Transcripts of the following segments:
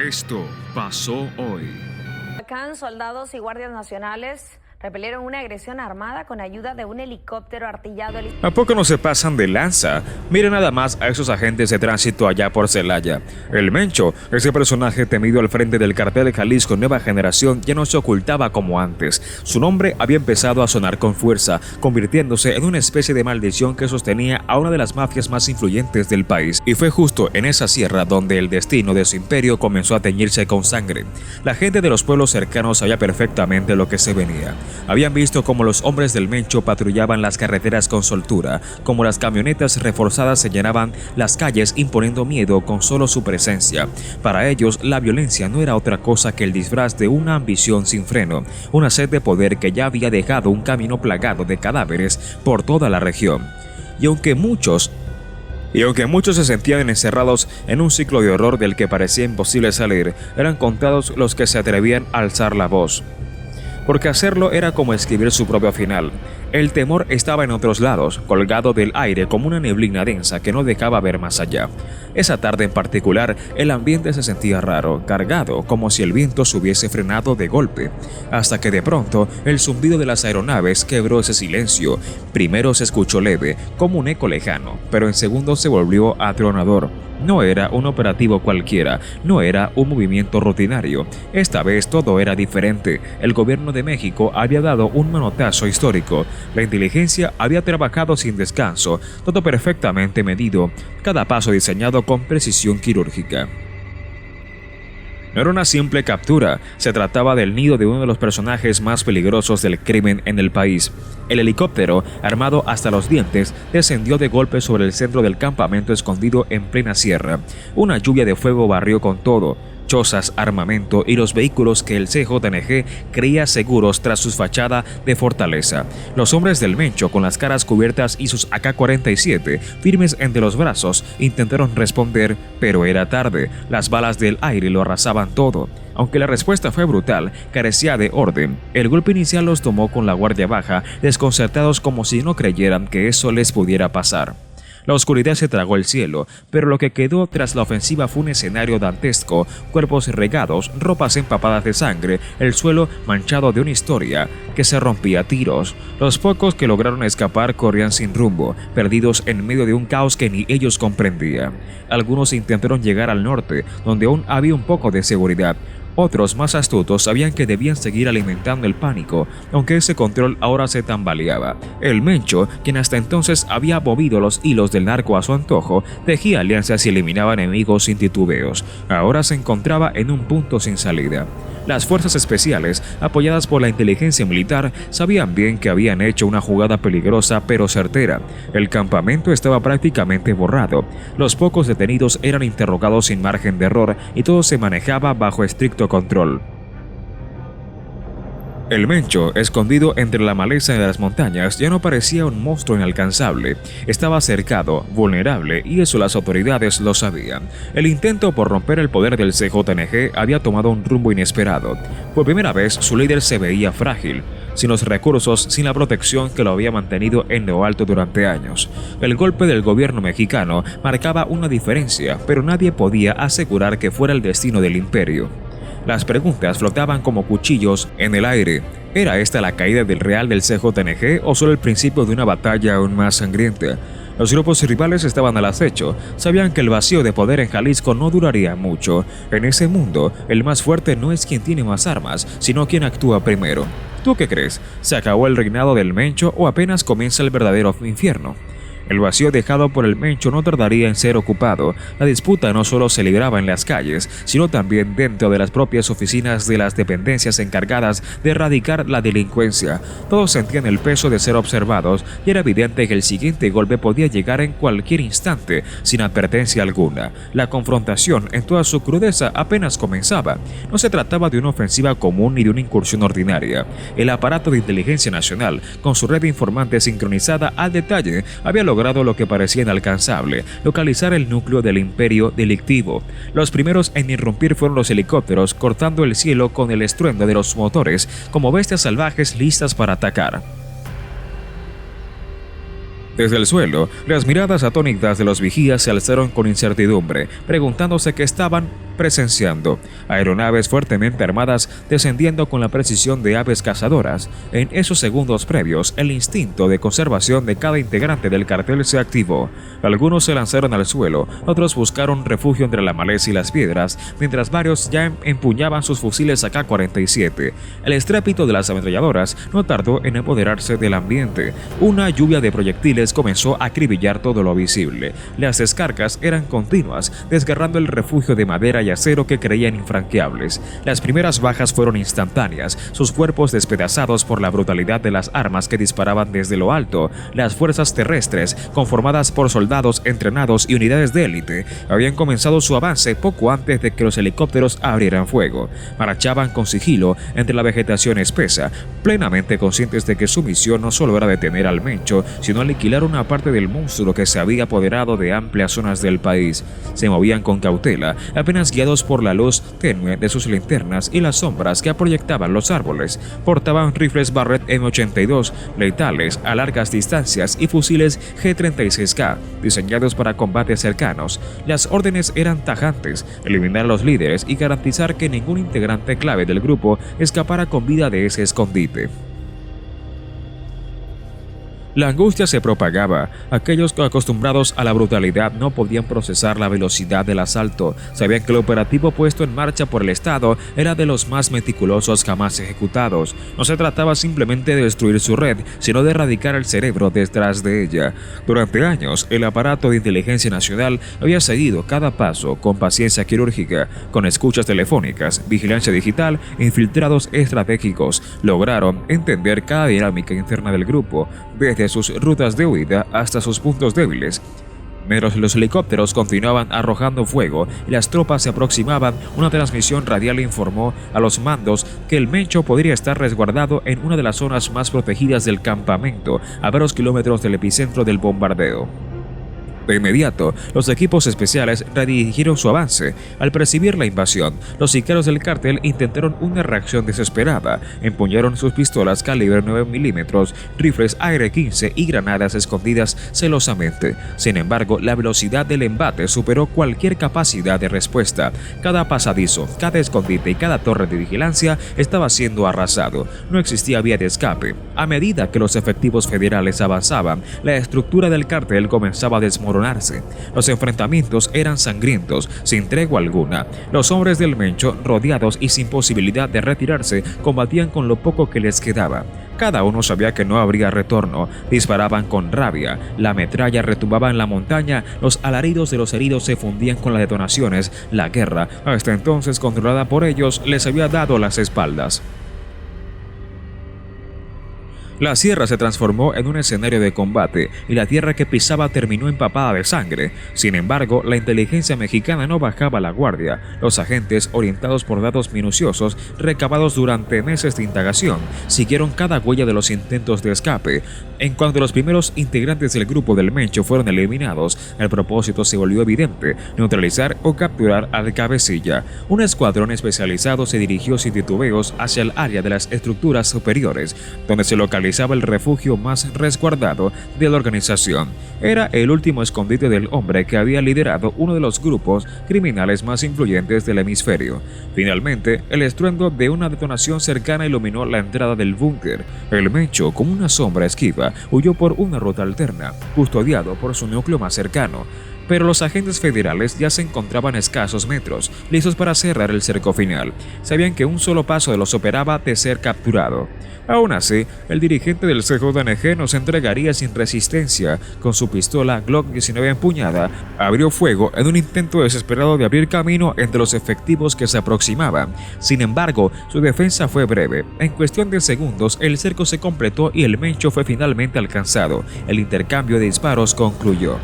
Esto pasó hoy. Acá soldados y guardias nacionales repelieron una agresión armada con ayuda de un helicóptero artillado. ¿A poco no se pasan de lanza? Miren nada más a esos agentes de tránsito allá por Celaya. El Mencho, ese personaje temido al frente del cartel de Jalisco Nueva Generación, ya no se ocultaba como antes. Su nombre había empezado a sonar con fuerza, convirtiéndose en una especie de maldición que sostenía a una de las mafias más influyentes del país. Y fue justo en esa sierra donde el destino de su imperio comenzó a teñirse con sangre. La gente de los pueblos cercanos sabía perfectamente lo que se venía. Habían visto cómo los hombres del Mencho patrullaban las carreteras con soltura, cómo las camionetas reforzadas se llenaban las calles imponiendo miedo con solo su presencia. Para ellos, la violencia no era otra cosa que el disfraz de una ambición sin freno, una sed de poder que ya había dejado un camino plagado de cadáveres por toda la región. Y aunque muchos se sentían encerrados en un ciclo de horror del que parecía imposible salir, eran contados los que se atrevían a alzar la voz. Porque hacerlo era como escribir su propio final. El temor estaba en otros lados, colgado del aire como una neblina densa que no dejaba ver más allá. Esa tarde en particular, el ambiente se sentía raro, cargado, como si el viento se hubiese frenado de golpe, hasta que de pronto el zumbido de las aeronaves quebró ese silencio. Primero se escuchó leve, como un eco lejano, pero en segundos se volvió atronador. No era un operativo cualquiera, no era un movimiento rutinario. Esta vez todo era diferente. El gobierno de México había dado un manotazo histórico. La inteligencia había trabajado sin descanso, todo perfectamente medido, cada paso diseñado con precisión quirúrgica. No era una simple captura, se trataba del nido de uno de los personajes más peligrosos del crimen en el país. El helicóptero, armado hasta los dientes, descendió de golpe sobre el centro del campamento escondido en plena sierra. Una lluvia de fuego barrió con todo: chozas, armamento y los vehículos que el CJNG creía seguros tras su fachada de fortaleza. Los hombres del Mencho, con las caras cubiertas y sus AK-47 firmes entre los brazos, intentaron responder, pero era tarde. Las balas del aire lo arrasaban todo. Aunque la respuesta fue brutal, carecía de orden. El golpe inicial los tomó con la guardia baja, desconcertados como si no creyeran que eso les pudiera pasar. La oscuridad se tragó el cielo, pero lo que quedó tras la ofensiva fue un escenario dantesco: cuerpos regados, ropas empapadas de sangre, el suelo manchado de una historia que se rompía a tiros. Los pocos que lograron escapar corrían sin rumbo, perdidos en medio de un caos que ni ellos comprendían. Algunos intentaron llegar al norte, donde aún había un poco de seguridad. Otros, más astutos, sabían que debían seguir alimentando el pánico, aunque ese control ahora se tambaleaba. El Mencho, quien hasta entonces había movido los hilos del narco a su antojo, tejía alianzas y eliminaba enemigos sin titubeos, ahora se encontraba en un punto sin salida. Las fuerzas especiales, apoyadas por la inteligencia militar, sabían bien que habían hecho una jugada peligrosa pero certera. El campamento estaba prácticamente borrado. Los pocos detenidos eran interrogados sin margen de error y todo se manejaba bajo estricto control. El Mencho, escondido entre la maleza de las montañas, ya no parecía un monstruo inalcanzable. Estaba cercado, vulnerable, y eso las autoridades lo sabían. El intento por romper el poder del CJNG había tomado un rumbo inesperado. Por primera vez, su líder se veía frágil, sin los recursos, sin la protección que lo había mantenido en lo alto durante años. El golpe del gobierno mexicano marcaba una diferencia, pero nadie podía asegurar que fuera el destino del imperio. Las preguntas flotaban como cuchillos en el aire. ¿Era esta la caída del real del CJNG o solo el principio de una batalla aún más sangrienta? Los grupos rivales estaban al acecho, sabían que el vacío de poder en Jalisco no duraría mucho. En ese mundo, el más fuerte no es quien tiene más armas, sino quien actúa primero. ¿Tú qué crees? ¿Se acabó el reinado del Mencho o apenas comienza el verdadero infierno? El vacío dejado por el Mencho no tardaría en ser ocupado. La disputa no solo se libraba en las calles, sino también dentro de las propias oficinas de las dependencias encargadas de erradicar la delincuencia. Todos sentían el peso de ser observados y era evidente que el siguiente golpe podía llegar en cualquier instante, sin advertencia alguna. La confrontación, en toda su crudeza, apenas comenzaba. No se trataba de una ofensiva común ni de una incursión ordinaria. El aparato de inteligencia nacional, con su red de informantes sincronizada al detalle, había logrado lo que parecía inalcanzable: localizar el núcleo del imperio delictivo. Los primeros en irrumpir fueron los helicópteros, cortando el cielo con el estruendo de los motores, como bestias salvajes listas para atacar. Desde el suelo, las miradas atónitas de los vigías se alzaron con incertidumbre, preguntándose qué estaban presenciando aeronaves fuertemente armadas descendiendo con la precisión de aves cazadoras. En esos segundos previos, el instinto de conservación de cada integrante del cartel se activó. Algunos se lanzaron al suelo, otros buscaron refugio entre la maleza y las piedras, mientras varios ya empuñaban sus fusiles AK-47. El estrépito de las ametralladoras no tardó en apoderarse del ambiente. Una lluvia de proyectiles comenzó a acribillar todo lo visible. Las descargas eran continuas, desgarrando el refugio de madera y acero que creían infranqueables. Las primeras bajas fueron instantáneas, sus cuerpos despedazados por la brutalidad de las armas que disparaban desde lo alto. Las fuerzas terrestres, conformadas por soldados entrenados y unidades de élite, habían comenzado su avance poco antes de que los helicópteros abrieran fuego. Marchaban con sigilo entre la vegetación espesa, plenamente conscientes de que su misión no solo era detener al Mencho, sino aniquilar una parte del monstruo que se había apoderado de amplias zonas del país. Se movían con cautela, apenas guiados por la luz tenue de sus linternas y las sombras que proyectaban los árboles. Portaban rifles Barrett M82 letales a largas distancias y fusiles G36K diseñados para combates cercanos. Las órdenes eran tajantes: eliminar a los líderes y garantizar que ningún integrante clave del grupo escapara con vida de ese escondite. La angustia se propagaba. Aquellos acostumbrados a la brutalidad no podían procesar la velocidad del asalto. Sabían que el operativo puesto en marcha por el Estado era de los más meticulosos jamás ejecutados. No se trataba simplemente de destruir su red, sino de erradicar el cerebro detrás de ella. Durante años, el aparato de inteligencia nacional había seguido cada paso con paciencia quirúrgica, con escuchas telefónicas, vigilancia digital e infiltrados estratégicos. Lograron entender cada dinámica interna del grupo, desde sus rutas de huida hasta sus puntos débiles. Mientras los helicópteros continuaban arrojando fuego y las tropas se aproximaban, una transmisión radial informó a los mandos que el Mencho podría estar resguardado en una de las zonas más protegidas del campamento, a varios kilómetros del epicentro del bombardeo. De inmediato, los equipos especiales redirigieron su avance. Al percibir la invasión, los sicarios del cártel intentaron una reacción desesperada. Empuñaron sus pistolas calibre 9 milímetros, rifles AR-15 y granadas escondidas celosamente. Sin embargo, la velocidad del embate superó cualquier capacidad de respuesta. Cada pasadizo, cada escondite y cada torre de vigilancia estaba siendo arrasado. No existía vía de escape. A medida que los efectivos federales avanzaban, la estructura del cártel comenzaba a desmoronarse. Los enfrentamientos eran sangrientos, sin tregua alguna. Los hombres del Mencho, rodeados y sin posibilidad de retirarse, combatían con lo poco que les quedaba. Cada uno sabía que no habría retorno. Disparaban con rabia. La metralla retumbaba en la montaña. Los alaridos de los heridos se fundían con las detonaciones. La guerra, hasta entonces controlada por ellos, les había dado las espaldas. La sierra se transformó en un escenario de combate y la tierra que pisaba terminó empapada de sangre. Sin embargo, la inteligencia mexicana no bajaba la guardia. Los agentes, orientados por datos minuciosos recabados durante meses de indagación, siguieron cada huella de los intentos de escape. En cuanto los primeros integrantes del grupo del Mencho fueron eliminados, el propósito se volvió evidente: neutralizar o capturar al cabecilla. Un escuadrón especializado se dirigió sin titubeos hacia el área de las estructuras superiores, donde se localizaba el refugio más resguardado de la organización. Era el último escondite del hombre que había liderado uno de los grupos criminales más influyentes del hemisferio. Finalmente, el estruendo de una detonación cercana iluminó la entrada del búnker. El Mencho, como una sombra esquiva, huyó por una ruta alterna, custodiado por su núcleo más cercano. Pero los agentes federales ya se encontraban a escasos metros, listos para cerrar el cerco final. Sabían que un solo paso los operaba de ser capturado. Aún así, el dirigente del CJNG no se entregaría sin resistencia. Con su pistola Glock 19 empuñada, abrió fuego en un intento desesperado de abrir camino entre los efectivos que se aproximaban. Sin embargo, su defensa fue breve. En cuestión de segundos, el cerco se completó y el Mencho fue finalmente alcanzado. El intercambio de disparos concluyó.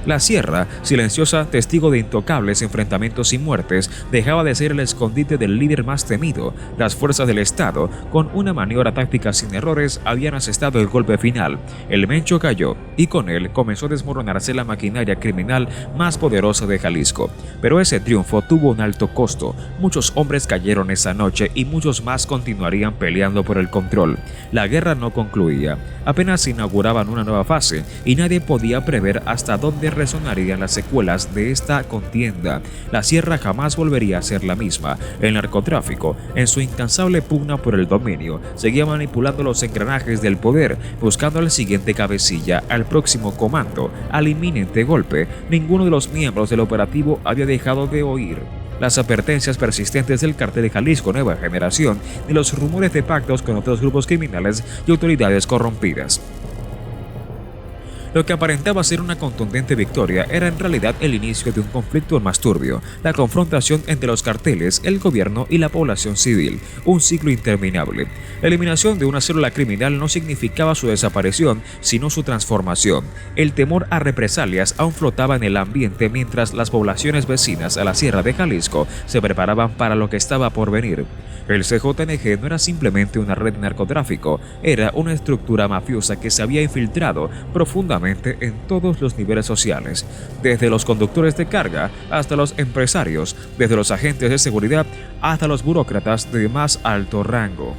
La sierra, silenciosa testigo de intocables enfrentamientos y muertes, dejaba de ser el escondite del líder más temido. Las fuerzas del Estado, con una maniobra táctica sin errores, habían asestado el golpe final. El Mencho cayó, y con él comenzó a desmoronarse la maquinaria criminal más poderosa de Jalisco. Pero ese triunfo tuvo un alto costo. Muchos hombres cayeron esa noche y muchos más continuarían peleando por el control. La guerra no concluía. Apenas inauguraban una nueva fase, y nadie podía prever hasta dónde resonarían las secuelas de esta contienda. La sierra jamás volvería a ser la misma. El narcotráfico, en su incansable pugna por el dominio, seguía manipulando los engranajes del poder, buscando al siguiente cabecilla, al próximo comando, al inminente golpe. Ninguno de los miembros del operativo había dejado de oír las advertencias persistentes del Cártel de Jalisco Nueva Generación y los rumores de pactos con otros grupos criminales y autoridades corrompidas. Lo que aparentaba ser una contundente victoria era en realidad el inicio de un conflicto más turbio, la confrontación entre los carteles, el gobierno y la población civil, un ciclo interminable. La eliminación de una célula criminal no significaba su desaparición, sino su transformación. El temor a represalias aún flotaba en el ambiente mientras las poblaciones vecinas a la Sierra de Jalisco se preparaban para lo que estaba por venir. El CJNG no era simplemente una red de narcotráfico, era una estructura mafiosa que se había infiltrado profundamente en todos los niveles sociales, desde los conductores de carga hasta los empresarios, desde los agentes de seguridad hasta los burócratas de más alto rango.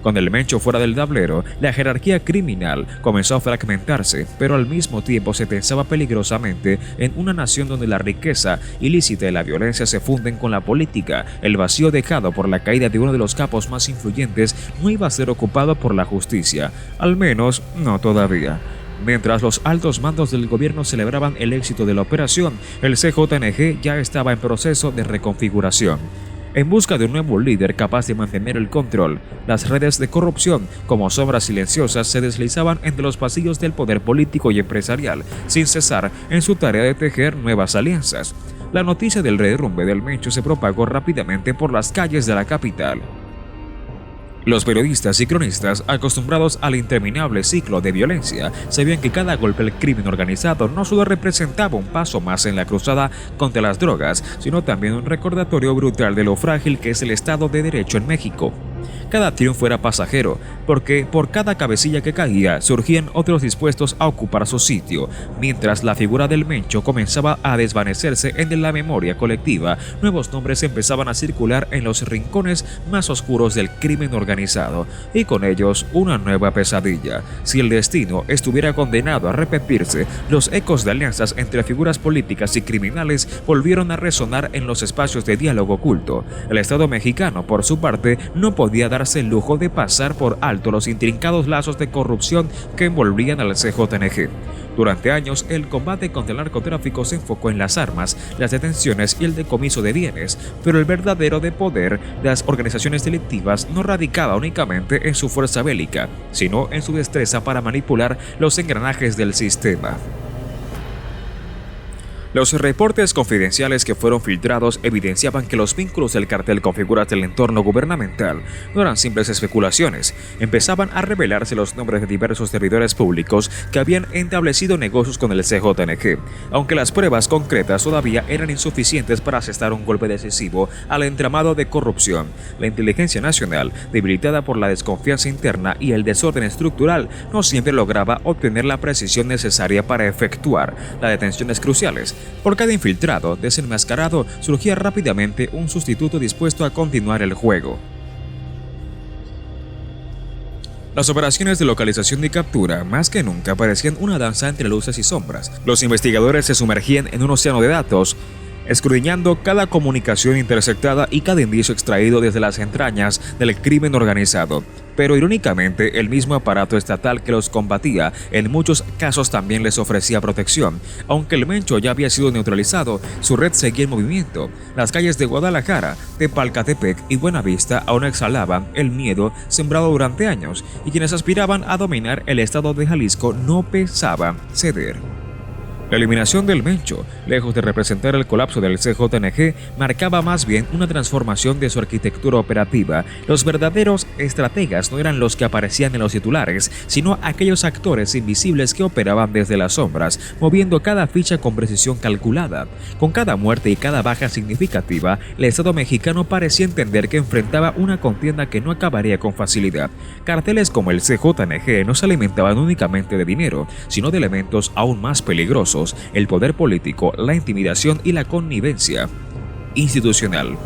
Con el Mencho fuera del tablero, la jerarquía criminal comenzó a fragmentarse, pero al mismo tiempo se tensaba peligrosamente en una nación donde la riqueza ilícita y la violencia se funden con la política. El vacío dejado por la caída de uno de los capos más influyentes no iba a ser ocupado por la justicia, al menos no todavía. Mientras los altos mandos del gobierno celebraban el éxito de la operación, el CJNG ya estaba en proceso de reconfiguración. En busca de un nuevo líder capaz de mantener el control, las redes de corrupción, como sombras silenciosas, se deslizaban entre los pasillos del poder político y empresarial, sin cesar en su tarea de tejer nuevas alianzas. La noticia del derrumbe del Mencho se propagó rápidamente por las calles de la capital. Los periodistas y cronistas, acostumbrados al interminable ciclo de violencia, sabían que cada golpe del crimen organizado no solo representaba un paso más en la cruzada contra las drogas, sino también un recordatorio brutal de lo frágil que es el Estado de Derecho en México. Cada triunfo era pasajero, porque por cada cabecilla que caía surgían otros dispuestos a ocupar su sitio. Mientras la figura del Mencho comenzaba a desvanecerse en la memoria colectiva, nuevos nombres empezaban a circular en los rincones más oscuros del crimen organizado, y con ellos una nueva pesadilla. Si el destino estuviera condenado a repetirse, los ecos de alianzas entre figuras políticas y criminales volvieron a resonar en los espacios de diálogo oculto. El Estado mexicano, por su parte, no podía darse el lujo de pasar por alto los intrincados lazos de corrupción que envolvían al CJNG. Durante años, el combate contra el narcotráfico se enfocó en las armas, las detenciones y el decomiso de bienes, pero el verdadero de poder de las organizaciones delictivas no radicaba únicamente en su fuerza bélica, sino en su destreza para manipular los engranajes del sistema. Los reportes confidenciales que fueron filtrados evidenciaban que los vínculos del cartel con figuras del entorno gubernamental no eran simples especulaciones. Empezaban a revelarse los nombres de diversos servidores públicos que habían establecido negocios con el CJNG, aunque las pruebas concretas todavía eran insuficientes para asestar un golpe decisivo al entramado de corrupción. La inteligencia nacional, debilitada por la desconfianza interna y el desorden estructural, no siempre lograba obtener la precisión necesaria para efectuar las detenciones cruciales. Por cada infiltrado desenmascarado surgía rápidamente un sustituto dispuesto a continuar el juego. Las operaciones de localización y captura, más que nunca, parecían una danza entre luces y sombras. Los investigadores se sumergían en un océano de datos, escudriñando cada comunicación interceptada y cada indicio extraído desde las entrañas del crimen organizado. Pero irónicamente, el mismo aparato estatal que los combatía en muchos casos también les ofrecía protección. Aunque el Mencho ya había sido neutralizado, su red seguía en movimiento. Las calles de Guadalajara, Tepalcatepec y Buenavista aún exhalaban el miedo sembrado durante años, y quienes aspiraban a dominar el estado de Jalisco no pensaban ceder. La eliminación del Mencho, lejos de representar el colapso del CJNG, marcaba más bien una transformación de su arquitectura operativa. Los verdaderos estrategas no eran los que aparecían en los titulares, sino aquellos actores invisibles que operaban desde las sombras, moviendo cada ficha con precisión calculada. Con cada muerte y cada baja significativa, el Estado mexicano parecía entender que enfrentaba una contienda que no acabaría con facilidad. Carteles como el CJNG no se alimentaban únicamente de dinero, sino de elementos aún más peligrosos: el poder político, la intimidación y la connivencia institucional.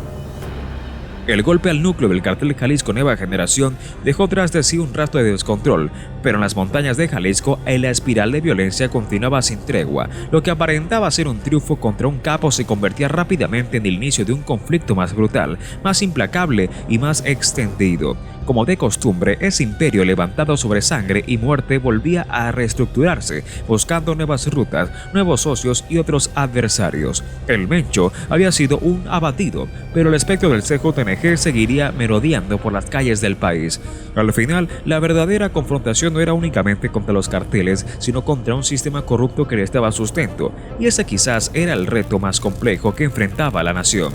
El golpe al núcleo del Cartel Jalisco Nueva Generación dejó tras de sí un rastro de descontrol, pero en las montañas de Jalisco la espiral de violencia continuaba sin tregua. Lo que aparentaba ser un triunfo contra un capo se convertía rápidamente en el inicio de un conflicto más brutal, más implacable y más extendido. Como de costumbre, ese imperio levantado sobre sangre y muerte volvía a reestructurarse, buscando nuevas rutas, nuevos socios y otros adversarios. El Mencho había sido un abatido, pero el espectro del CJNG seguiría merodeando por las calles del país. Al final, la verdadera confrontación no era únicamente contra los carteles, sino contra un sistema corrupto que les daba sustento, y ese quizás era el reto más complejo que enfrentaba la nación.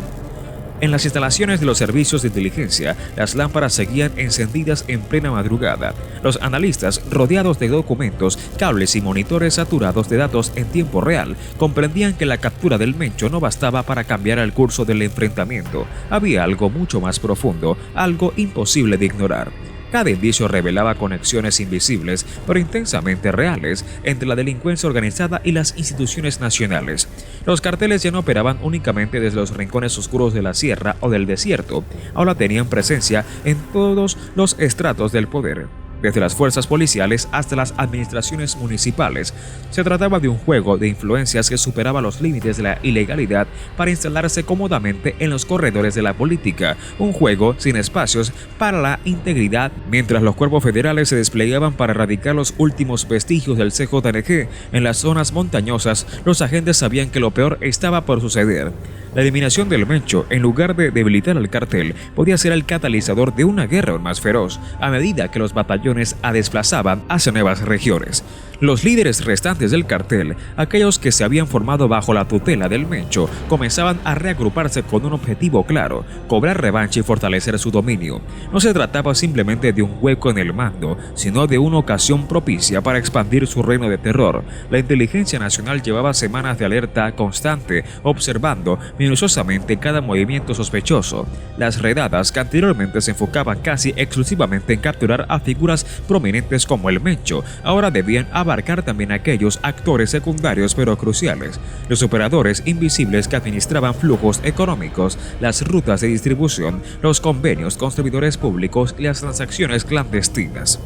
En las instalaciones de los servicios de inteligencia, las lámparas seguían encendidas en plena madrugada. Los analistas, rodeados de documentos, cables y monitores saturados de datos en tiempo real, comprendían que la captura del Mencho no bastaba para cambiar el curso del enfrentamiento. Había algo mucho más profundo, algo imposible de ignorar. Cada indicio revelaba conexiones invisibles, pero intensamente reales, entre la delincuencia organizada y las instituciones nacionales. Los carteles ya no operaban únicamente desde los rincones oscuros de la sierra o del desierto, ahora tenían presencia en todos los estratos del poder. Desde las fuerzas policiales hasta las administraciones municipales. Se trataba de un juego de influencias que superaba los límites de la ilegalidad para instalarse cómodamente en los corredores de la política, un juego sin espacios para la integridad. Mientras los cuerpos federales se desplegaban para erradicar los últimos vestigios del CJNG en las zonas montañosas, los agentes sabían que lo peor estaba por suceder. La eliminación del Mencho, en lugar de debilitar al cartel, podía ser el catalizador de una guerra aún más feroz, a medida que los batallones desplazaban hacia nuevas regiones. Los líderes restantes del cartel, aquellos que se habían formado bajo la tutela del Mencho, comenzaban a reagruparse con un objetivo claro: cobrar revancha y fortalecer su dominio. No se trataba simplemente de un hueco en el mando, sino de una ocasión propicia para expandir su reino de terror. La inteligencia nacional llevaba semanas de alerta constante, observando minuciosamente cada movimiento sospechoso. Las redadas, que anteriormente se enfocaban casi exclusivamente en capturar a figuras prominentes como el Mencho, ahora debían abarcar también aquellos actores secundarios pero cruciales, los operadores invisibles que administraban flujos económicos, las rutas de distribución, los convenios con servidores públicos y las transacciones clandestinas.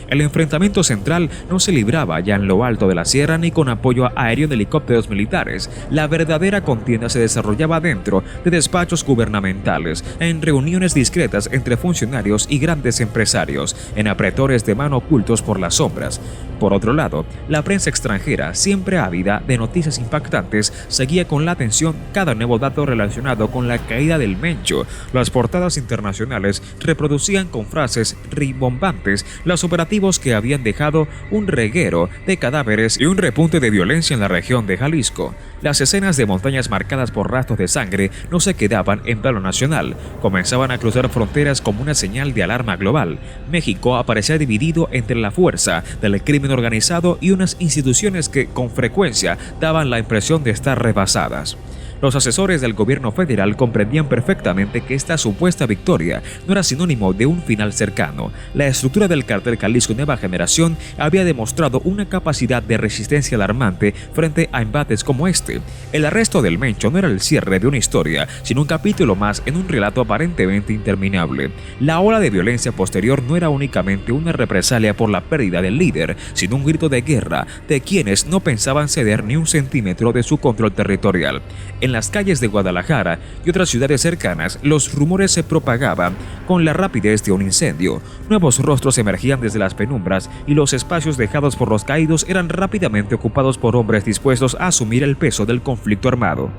El enfrentamiento central no se libraba ya en lo alto de la sierra ni con apoyo aéreo de helicópteros militares. La verdadera contienda se desarrollaba dentro de despachos gubernamentales, en reuniones discretas entre funcionarios y grandes empresarios, en apretores de mano ocultos por las sombras. Por otro lado, la prensa extranjera, siempre ávida de noticias impactantes, seguía con la atención cada nuevo dato relacionado con la caída del Mencho. Las portadas internacionales reproducían con frases rimbombantes los operativos que habían dejado un reguero de cadáveres y un repunte de violencia en la región de Jalisco. Las escenas de montañas marcadas por rastros de sangre no se quedaban en plano nacional, comenzaban a cruzar fronteras como una señal de alarma global. México aparecía dividido entre la fuerza del crimen organizado y unas instituciones que con frecuencia daban la impresión de estar rebasadas. Los asesores del gobierno federal comprendían perfectamente que esta supuesta victoria no era sinónimo de un final cercano. La estructura del Cartel Jalisco Nueva Generación había demostrado una capacidad de resistencia alarmante frente a embates como este. El arresto del Mencho no era el cierre de una historia, sino un capítulo más en un relato aparentemente interminable. La ola de violencia posterior no era únicamente una represalia por la pérdida del líder, sino un grito de guerra de quienes no pensaban ceder ni un centímetro de su control territorial. En las calles de Guadalajara y otras ciudades cercanas, los rumores se propagaban con la rapidez de un incendio. Nuevos rostros emergían desde las penumbras y los espacios dejados por los caídos eran rápidamente ocupados por hombres dispuestos a asumir el peso del conflicto armado.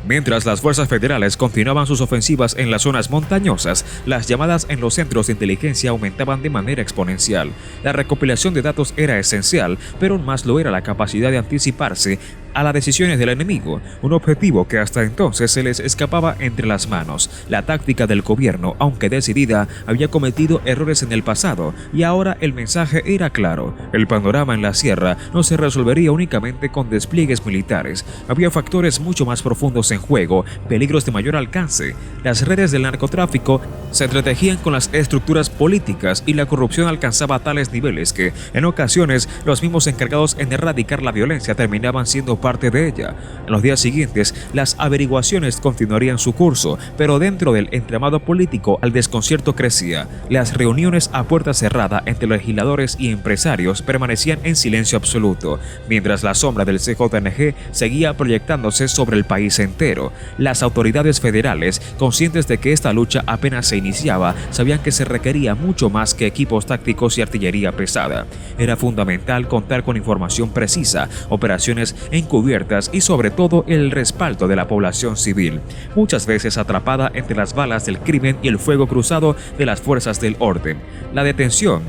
Mientras las fuerzas federales continuaban sus ofensivas en las zonas montañosas, las llamadas en los centros de inteligencia aumentaban de manera exponencial. La recopilación de datos era esencial, pero aún más lo era la capacidad de anticiparse a las decisiones del enemigo, un objetivo que hasta entonces se les escapaba entre las manos. La táctica del gobierno, aunque decidida, había cometido errores en el pasado, y ahora el mensaje era claro. El panorama en la sierra no se resolvería únicamente con despliegues militares. Había factores mucho más profundos en juego, peligros de mayor alcance. Las redes del narcotráfico se entretejían con las estructuras políticas y la corrupción alcanzaba tales niveles que, en ocasiones, los mismos encargados en erradicar la violencia terminaban siendo parte de ella. En los días siguientes, las averiguaciones continuarían su curso, pero dentro del entramado político el desconcierto crecía. Las reuniones a puerta cerrada entre legisladores y empresarios permanecían en silencio absoluto, mientras la sombra del CJNG seguía proyectándose sobre el país entero. Las autoridades federales, conscientes de que esta lucha apenas se iniciaba, sabían que se requería mucho más que equipos tácticos y artillería pesada. Era fundamental contar con información precisa, operaciones encubiertas y sobre todo el respaldo de la población civil, muchas veces atrapada entre las balas del crimen y el fuego cruzado de las fuerzas del orden. La detención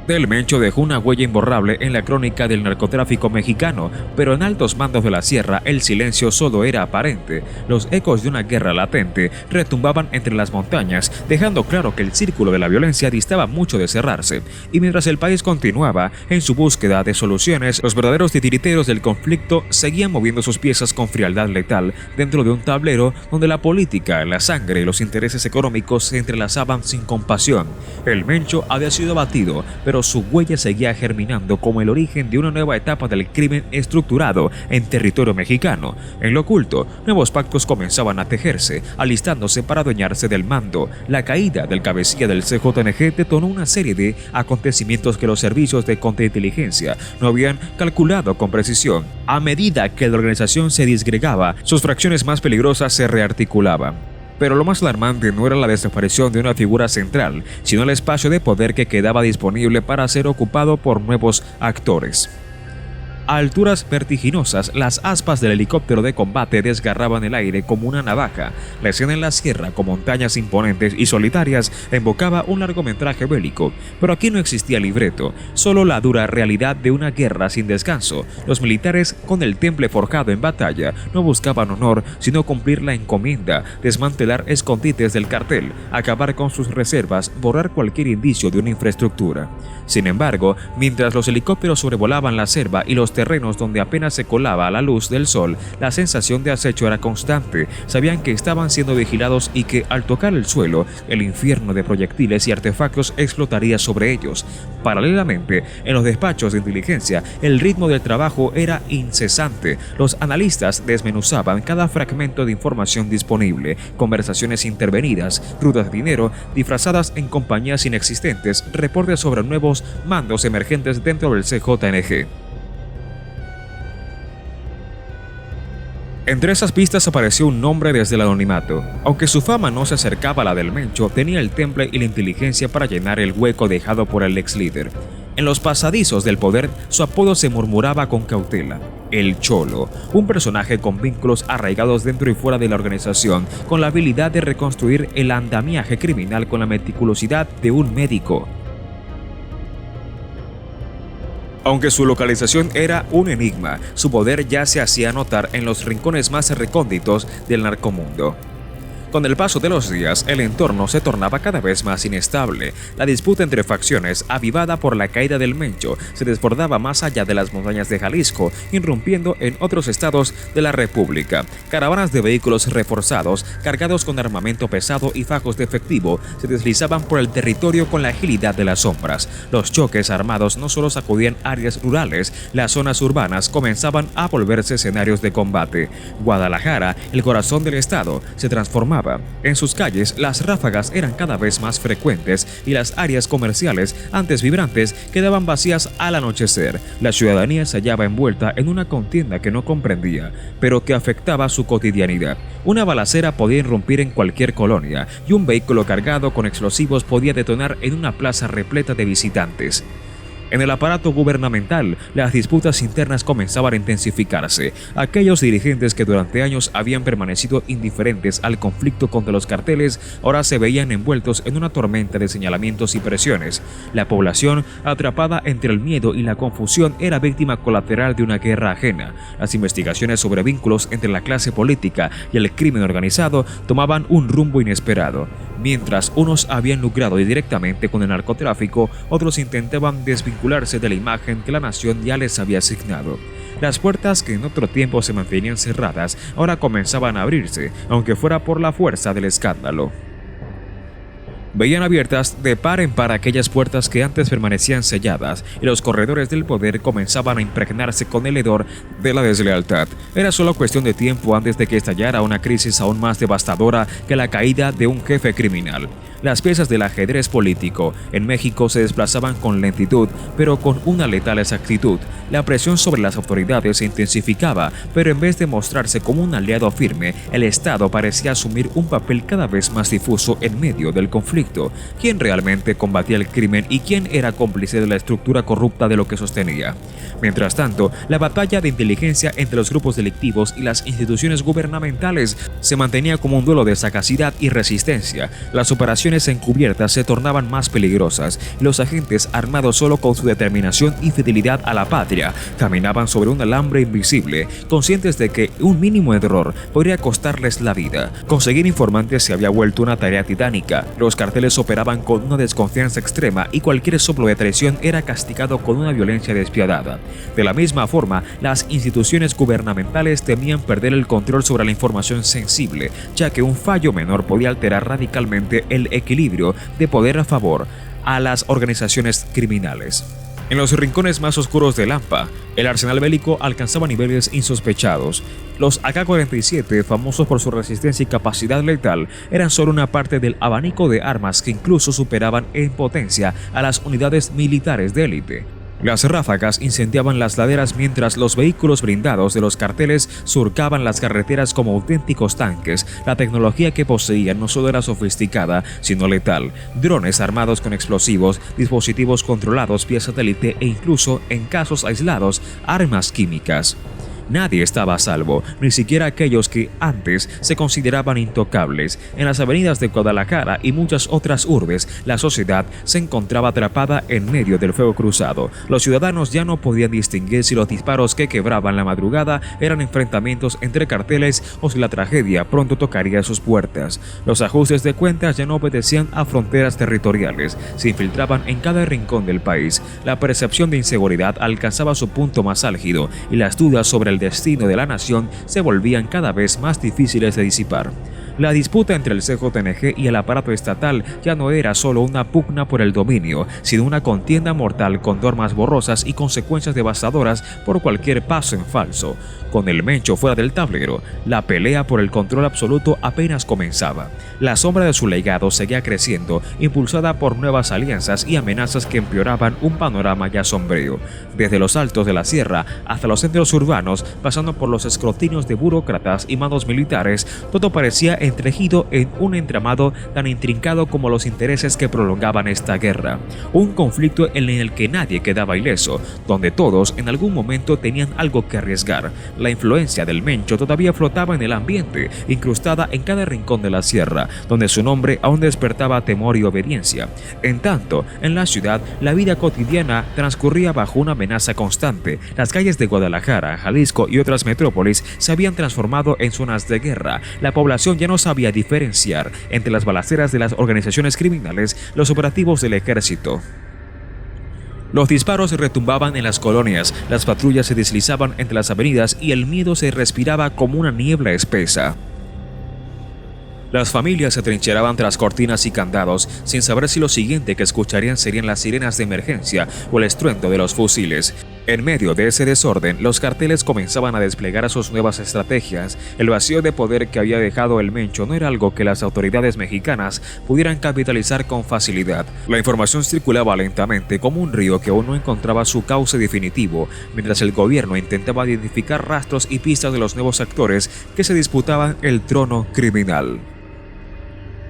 del Mencho dejó una huella imborrable en la crónica del narcotráfico mexicano, pero en altos mandos de la sierra el silencio solo era aparente. Los ecos de una guerra latente retumbaban entre las montañas, dejando claro que el círculo de la violencia distaba mucho de cerrarse. Y mientras el país continuaba en su búsqueda de soluciones, los verdaderos titiriteros del conflicto seguían moviendo sus piezas con frialdad letal dentro de un tablero donde la política, la sangre y los intereses económicos se entrelazaban sin compasión. El Mencho había sido abatido, pero su huella seguía germinando como el origen de una nueva etapa del crimen estructurado en territorio mexicano. En lo oculto, nuevos pactos comenzaban a tejerse, alistándose para adueñarse del mando. La caída del cabecilla del CJNG detonó una serie de acontecimientos que los servicios de contrainteligencia no habían calculado con precisión. A medida que la organización se disgregaba, sus fracciones más peligrosas se rearticulaban. Pero lo más alarmante no era la desaparición de una figura central, sino el espacio de poder que quedaba disponible para ser ocupado por nuevos actores. A alturas vertiginosas, las aspas del helicóptero de combate desgarraban el aire como una navaja. La escena en la sierra, con montañas imponentes y solitarias, evocaba un largometraje bélico. Pero aquí no existía libreto, solo la dura realidad de una guerra sin descanso. Los militares, con el temple forjado en batalla, no buscaban honor, sino cumplir la encomienda, desmantelar escondites del cartel, acabar con sus reservas, borrar cualquier indicio de una infraestructura. Sin embargo, mientras los helicópteros sobrevolaban la selva y los terrenos donde apenas se colaba la luz del sol, la sensación de acecho era constante. Sabían que estaban siendo vigilados y que, al tocar el suelo, el infierno de proyectiles y artefactos explotaría sobre ellos. Paralelamente, en los despachos de inteligencia, el ritmo del trabajo era incesante. Los analistas desmenuzaban cada fragmento de información disponible, conversaciones intervenidas, rutas de dinero disfrazadas en compañías inexistentes, reportes sobre nuevos mandos emergentes dentro del CJNG. Entre esas pistas apareció un nombre desde el anonimato. Aunque su fama no se acercaba a la del Mencho, tenía el temple y la inteligencia para llenar el hueco dejado por el ex líder. En los pasadizos del poder, su apodo se murmuraba con cautela: El Cholo, un personaje con vínculos arraigados dentro y fuera de la organización, con la habilidad de reconstruir el andamiaje criminal con la meticulosidad de un médico. Aunque su localización era un enigma, su poder ya se hacía notar en los rincones más recónditos del narcomundo. Con el paso de los días, el entorno se tornaba cada vez más inestable. La disputa entre facciones, avivada por la caída del Mencho, se desbordaba más allá de las montañas de Jalisco, irrumpiendo en otros estados de la República. Caravanas de vehículos reforzados, cargados con armamento pesado y fajos de efectivo, se deslizaban por el territorio con la agilidad de las sombras. Los choques armados no solo sacudían áreas rurales, las zonas urbanas comenzaban a volverse escenarios de combate. Guadalajara, el corazón del estado, se transformaba. En sus calles, las ráfagas eran cada vez más frecuentes y las áreas comerciales, antes vibrantes, quedaban vacías al anochecer. La ciudadanía se hallaba envuelta en una contienda que no comprendía, pero que afectaba su cotidianidad. Una balacera podía irrumpir en cualquier colonia y un vehículo cargado con explosivos podía detonar en una plaza repleta de visitantes. En el aparato gubernamental, las disputas internas comenzaban a intensificarse. Aquellos dirigentes que durante años habían permanecido indiferentes al conflicto contra los carteles, ahora se veían envueltos en una tormenta de señalamientos y presiones. La población, atrapada entre el miedo y la confusión, era víctima colateral de una guerra ajena. Las investigaciones sobre vínculos entre la clase política y el crimen organizado tomaban un rumbo inesperado. Mientras unos habían lucrado directamente con el narcotráfico, otros intentaban desvincularse de la imagen que la nación ya les había asignado. Las puertas que en otro tiempo se mantenían cerradas, ahora comenzaban a abrirse, aunque fuera por la fuerza del escándalo. Veían abiertas de par en par aquellas puertas que antes permanecían selladas y los corredores del poder comenzaban a impregnarse con el hedor de la deslealtad. Era solo cuestión de tiempo antes de que estallara una crisis aún más devastadora que la caída de un jefe criminal. Las piezas del ajedrez político en México se desplazaban con lentitud, pero con una letal exactitud. La presión sobre las autoridades se intensificaba, pero en vez de mostrarse como un aliado firme, el Estado parecía asumir un papel cada vez más difuso en medio del conflicto. ¿Quién realmente combatía el crimen y quién era cómplice de la estructura corrupta de lo que sostenía? Mientras tanto, la batalla de inteligencia entre los grupos delictivos y las instituciones gubernamentales se mantenía como un duelo de sagacidad y resistencia. Las operaciones encubiertas se tornaban más peligrosas. Los agentes, armados solo con su determinación y fidelidad a la patria, caminaban sobre un alambre invisible, conscientes de que un mínimo error podría costarles la vida. Conseguir informantes se había vuelto una tarea titánica. Los carteles operaban con una desconfianza extrema y cualquier soplo de traición era castigado con una violencia despiadada. De la misma forma, las instituciones gubernamentales temían perder el control sobre la información sensible, ya que un fallo menor podía alterar radicalmente el equilibrio de poder a favor a las organizaciones criminales. En los rincones más oscuros de Lampa, el arsenal bélico alcanzaba niveles insospechados. Los AK-47, famosos por su resistencia y capacidad letal, eran solo una parte del abanico de armas que incluso superaban en potencia a las unidades militares de élite. Las ráfagas incendiaban las laderas mientras los vehículos blindados de los carteles surcaban las carreteras como auténticos tanques. La tecnología que poseían no solo era sofisticada, sino letal. Drones armados con explosivos, dispositivos controlados vía satélite e incluso, en casos aislados, armas químicas. Nadie estaba a salvo, ni siquiera aquellos que antes se consideraban intocables. En las avenidas de Guadalajara y muchas otras urbes, la sociedad se encontraba atrapada en medio del fuego cruzado. Los ciudadanos ya no podían distinguir si los disparos que quebraban la madrugada eran enfrentamientos entre carteles o si la tragedia pronto tocaría sus puertas. Los ajustes de cuentas ya no obedecían a fronteras territoriales, se infiltraban en cada rincón del país. La percepción de inseguridad alcanzaba su punto más álgido y las dudas sobre el destino de la nación se volvían cada vez más difíciles de disipar. La disputa entre el CJNG y el aparato estatal ya no era solo una pugna por el dominio, sino una contienda mortal con normas borrosas y consecuencias devastadoras por cualquier paso en falso. Con el Mencho fuera del tablero, la pelea por el control absoluto apenas comenzaba. La sombra de su legado seguía creciendo, impulsada por nuevas alianzas y amenazas que empeoraban un panorama ya sombrío. Desde los altos de la sierra hasta los centros urbanos, pasando por los escrutinios de burócratas y mandos militares, todo parecía entretejido en un entramado tan intrincado como los intereses que prolongaban esta guerra. Un conflicto en el que nadie quedaba ileso, donde todos en algún momento tenían algo que arriesgar. La influencia del Mencho todavía flotaba en el ambiente, incrustada en cada rincón de la sierra, donde su nombre aún despertaba temor y obediencia. En tanto, en la ciudad, la vida cotidiana transcurría bajo una amenaza constante. Las calles de Guadalajara, Jalisco y otras metrópolis se habían transformado en zonas de guerra. La población ya no sabía diferenciar entre las balaceras de las organizaciones criminales, los operativos del ejército. Los disparos retumbaban en las colonias, las patrullas se deslizaban entre las avenidas y el miedo se respiraba como una niebla espesa. Las familias se trincheraban tras cortinas y candados, sin saber si lo siguiente que escucharían serían las sirenas de emergencia o el estruendo de los fusiles. En medio de ese desorden, los carteles comenzaban a desplegar sus nuevas estrategias. El vacío de poder que había dejado el Mencho no era algo que las autoridades mexicanas pudieran capitalizar con facilidad. La información circulaba lentamente como un río que aún no encontraba su cauce definitivo, mientras el gobierno intentaba identificar rastros y pistas de los nuevos actores que se disputaban el trono criminal.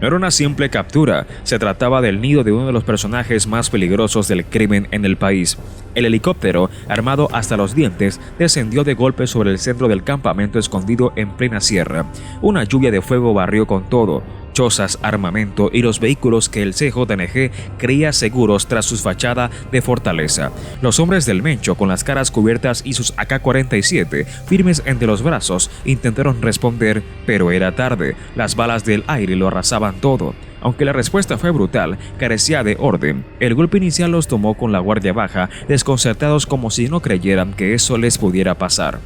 No era una simple captura, se trataba del nido de uno de los personajes más peligrosos del crimen en el país. El helicóptero, armado hasta los dientes, descendió de golpe sobre el centro del campamento escondido en plena sierra. Una lluvia de fuego barrió con todo: chozas, armamento y los vehículos que el CJNG creía seguros tras su fachada de fortaleza. Los hombres del Mencho, con las caras cubiertas y sus AK-47 firmes entre los brazos, intentaron responder, pero era tarde. Las balas del aire lo arrasaban todo. Aunque la respuesta fue brutal, carecía de orden. El golpe inicial los tomó con la guardia baja, desconcertados como si no creyeran que eso les pudiera pasar.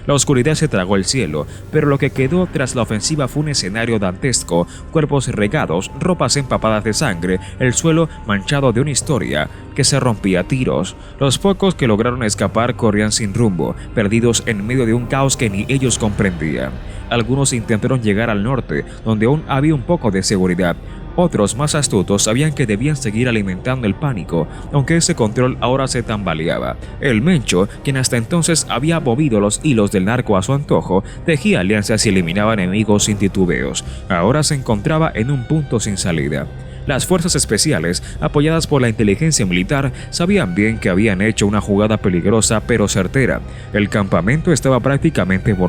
La oscuridad se tragó el cielo, pero lo que quedó tras la ofensiva fue un escenario dantesco: cuerpos regados, ropas empapadas de sangre, el suelo manchado de una historia que se rompía a tiros. Los pocos que lograron escapar corrían sin rumbo, perdidos en medio de un caos que ni ellos comprendían. Algunos intentaron llegar al norte, donde aún había un poco de seguridad. Otros, más astutos, sabían que debían seguir alimentando el pánico, aunque ese control ahora se tambaleaba. El Mencho, quien hasta entonces había movido los hilos del narco a su antojo, tejía alianzas y eliminaba enemigos sin titubeos. Ahora se encontraba en un punto sin salida. Las fuerzas especiales, apoyadas por la inteligencia militar, sabían bien que habían hecho una jugada peligrosa pero certera. El campamento estaba prácticamente